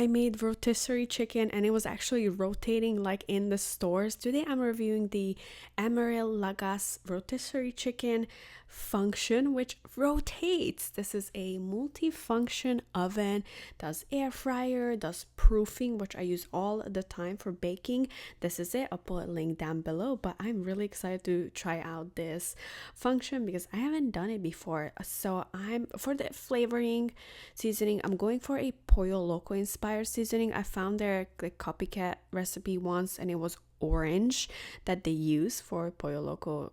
I made rotisserie chicken and it was actually rotating like in the stores. Today I'm reviewing the Emeril Lagasse rotisserie chicken function, which rotates. This is a multi-function oven, does air fryer, does proofing, which I use all the time for baking. This is it. I'll put a link down below, but I'm really excited to try out this function because I haven't done it before. So I'm for the flavoring seasoning, I'm going for a Pollo Loco inspired seasoning. I found their like copycat recipe once and it was orange that they use for Pollo Loco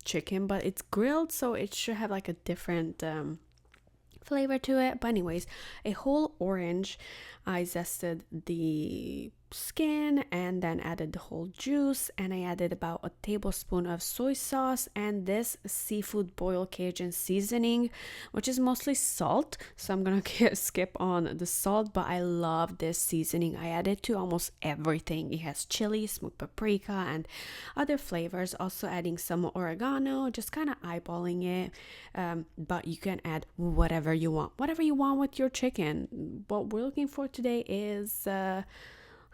chicken, but it's grilled, so it should have like a different flavor to it. But anyways, a whole orange. I zested the skin and then added the whole juice, and I added about a tablespoon of soy sauce and this seafood boil Cajun seasoning, which is mostly salt, so I'm gonna skip on the salt, but I love this seasoning. I added to almost everything. It has chili, smoked paprika, and other flavors, also adding some oregano, just kind of eyeballing it. But you can add whatever you want with your chicken. What we're looking for today is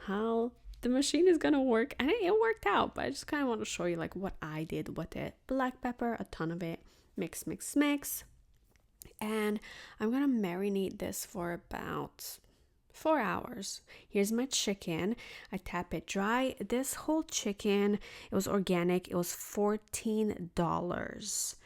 how the machine is gonna work, and it worked out, but I just kind of want to show you like what I did with it. Black pepper, a ton of it, mix, and I'm gonna marinate this for about 4 hours. Here's my chicken. I tap it dry. This whole chicken, it was organic. It was $14.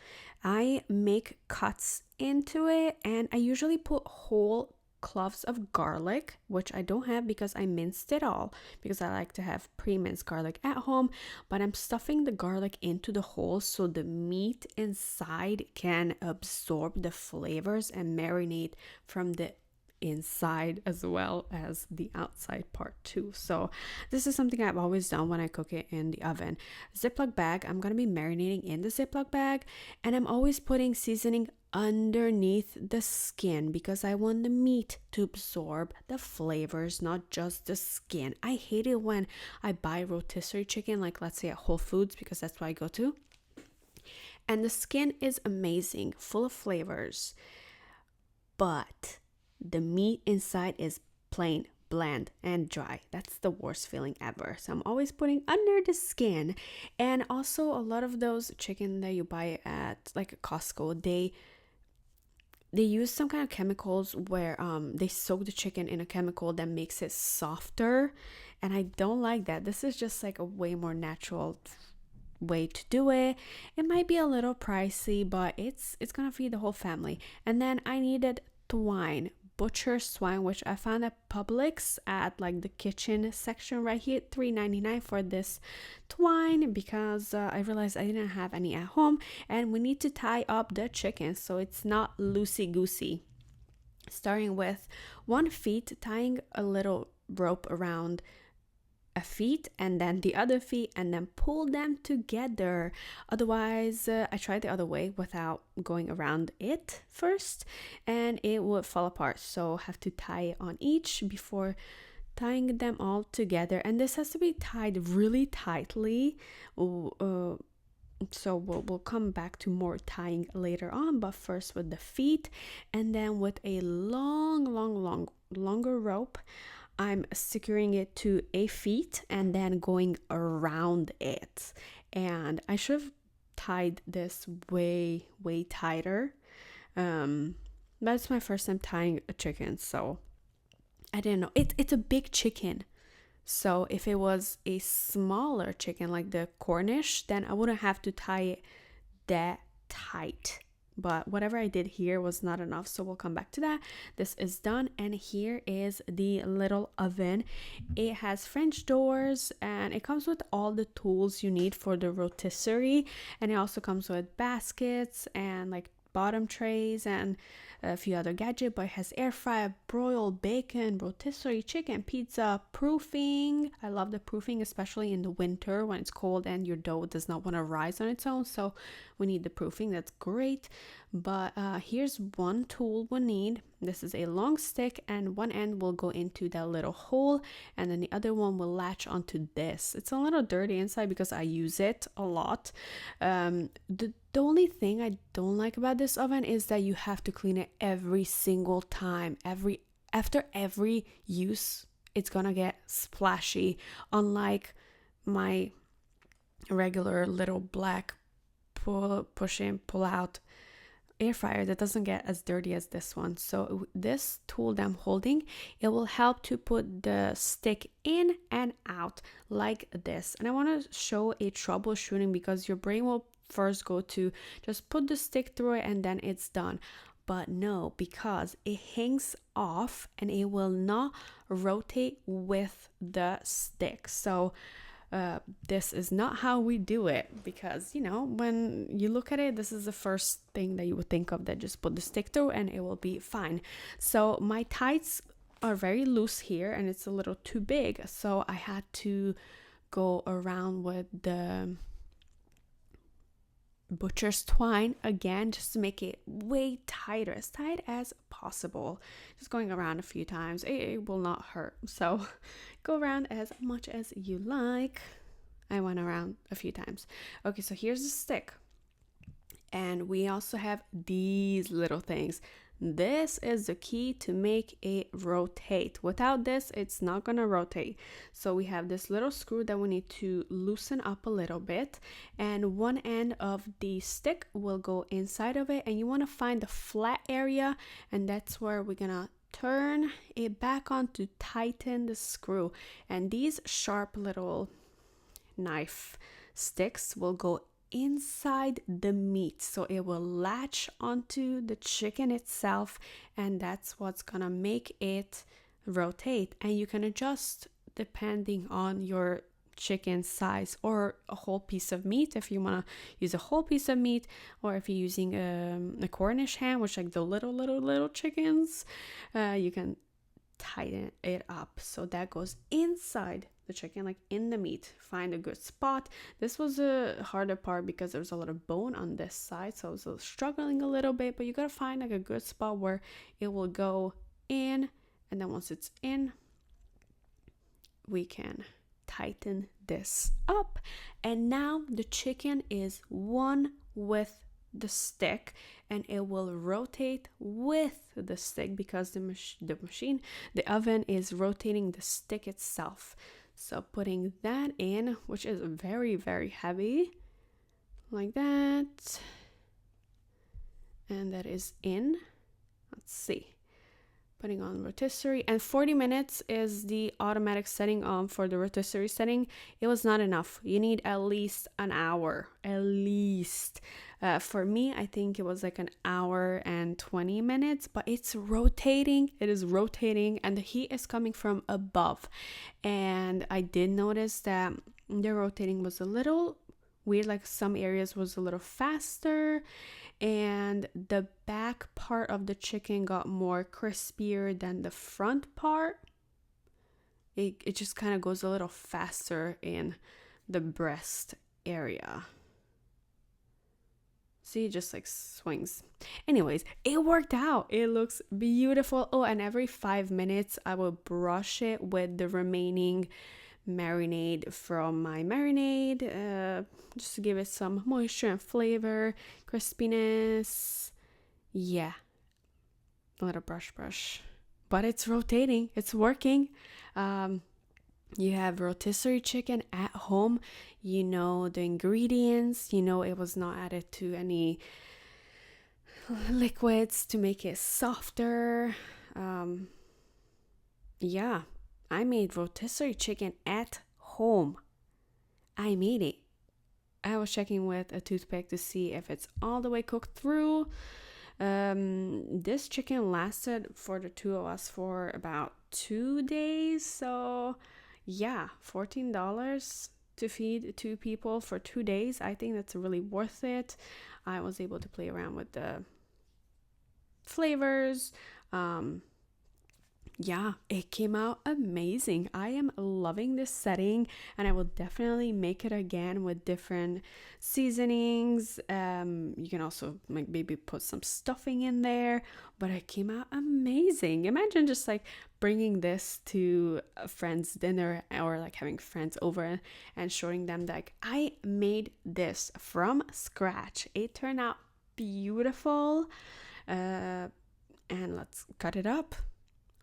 I make cuts into it, and I usually put whole cloves of garlic, which I don't have because I minced it all, because I like to have pre-minced garlic at home. But I'm stuffing the garlic into the holes so the meat inside can absorb the flavors and marinate from the inside as well as the outside part too. So this is something I've always done when I cook it in the oven. Ziploc bag, I'm going to be marinating in the Ziploc bag, and I'm always putting seasoning underneath the skin because I want the meat to absorb the flavors, not just the skin. I hate it when I buy rotisserie chicken, like let's say at Whole Foods, because that's what I go to, and the skin is amazing, full of flavors, but the meat inside is plain, bland, and dry. That's the worst feeling ever. So I'm always putting under the skin. And also a lot of those chicken that you buy at like Costco, they use some kind of chemicals where they soak the chicken in a chemical that makes it softer, and I don't like that. This is just like a way more natural way to do it. It might be a little pricey, but it's gonna feed the whole family. And then I needed twine, butcher swine, which I found at Publix at like the kitchen section right here, $3.99 for this twine, because I realized I didn't have any at home, and we need to tie up the chicken so it's not loosey-goosey. Starting with one feet, tying a little rope around a feet and then the other feet, and then pull them together. Otherwise, I tried the other way without going around it first, and it would fall apart. So have to tie it on each before tying them all together. And this has to be tied really tightly. So we'll come back to more tying later on, but first with the feet, and then with a longer rope, I'm securing it to a feet and then going around it. And I should have tied this way tighter. That's my first time tying a chicken, so I didn't know. It's a big chicken. So if it was a smaller chicken like the Cornish, then I wouldn't have to tie it that tight. But whatever I did here was not enough, so we'll come back to that. This is done, and here is the little oven. It has French doors, and it comes with all the tools you need for the rotisserie, and it also comes with baskets and like bottom trays and a few other gadgets, but it has air fryer, broiled bacon, rotisserie chicken, pizza, proofing. I love the proofing, especially in the winter when it's cold and your dough does not want to rise on its own, so we need the proofing. That's great. But here's one tool we need. This is a long stick, and one end will go into that little hole, and then the other one will latch onto this. It's a little dirty inside because I use it a lot. The only thing I don't like about this oven is that you have to clean it every single time, every after every use, it's gonna get splashy, unlike my regular little black push in, pull out air fryer that doesn't get as dirty as this one. So this tool that I'm holding, it will help to put the stick in and out like this. And I want to show a troubleshooting, because your brain will first go to just put the stick through it and then it's done. But no, because it hangs off and it will not rotate with the stick. So this is not how we do it, because, you know, when you look at it, this is the first thing that you would think of, that just put the stick through and it will be fine. So my tights are very loose here and it's a little too big, so I had to go around with the butcher's twine again, just to make it way tighter, as tight as possible. Just going around a few times, it will not hurt, so go around as much as you like. I went around a few times. Okay, so here's the stick, and we also have these little things. This is the key to make it rotate. Without this, it's not gonna rotate. So we have this little screw that we need to loosen up a little bit, and one end of the stick will go inside of it, and you want to find the flat area, and that's where we're gonna turn it back on to tighten the screw. And these sharp little knife sticks will go inside the meat, so it will latch onto the chicken itself, and that's what's gonna make it rotate. And you can adjust depending on your chicken size, or a whole piece of meat if you want to use a whole piece of meat, or if you're using a Cornish hen, which like the little chickens, you can tighten it up so that goes inside the chicken, like in the meat. Find a good spot. This was a harder part because there's a lot of bone on this side, so I was struggling a little bit, but you gotta find like a good spot where it will go in, and then once it's in, we can tighten this up. And now the chicken is one with the stick, and it will rotate with the stick because the oven is rotating the stick itself. So putting that in, which is very, very heavy, like that, and that is in. Let's see. Putting on rotisserie, and 40 minutes is the automatic setting for the rotisserie setting. It was not enough. You need at least an hour, at least. For me, I think it was like an hour and 20 minutes, but it's rotating. It is rotating, and the heat is coming from above. And I did notice that the rotating was a little weird, like some areas was a little faster, and the back part of the chicken got more crispier than the front part. It just kind of goes a little faster in the breast area. See, it just like swings. Anyways, it worked out. It looks beautiful. Oh, and every 5 minutes I will brush it with the remaining marinade from my marinade, just to give it some moisture and flavor, crispiness. Yeah, a little brush, but it's rotating, it's working. You have rotisserie chicken at home, you know the ingredients, you know it was not added to any liquids to make it softer. Yeah, I made rotisserie chicken at home. I made it. I was checking with a toothpick to see if it's all the way cooked through. This chicken lasted for the two of us for about 2 days. So yeah, $14 to feed 2 people for 2 days. I think that's really worth it. I was able to play around with the flavors. Yeah, it came out amazing. I am loving this setting, and I will definitely make it again with different seasonings. You can also like maybe put some stuffing in there, but it came out amazing. Imagine just like bringing this to a friend's dinner, or like having friends over and showing them that like, I made this from scratch. It turned out beautiful. And let's cut it up.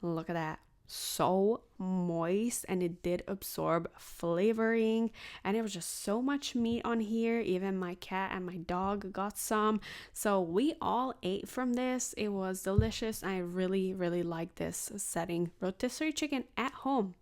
Look at that. So moist, and it did absorb flavoring, and it was just so much meat on here. Even my cat and my dog got some, so we all ate from this. It was delicious. I really like this setting. Rotisserie chicken at home.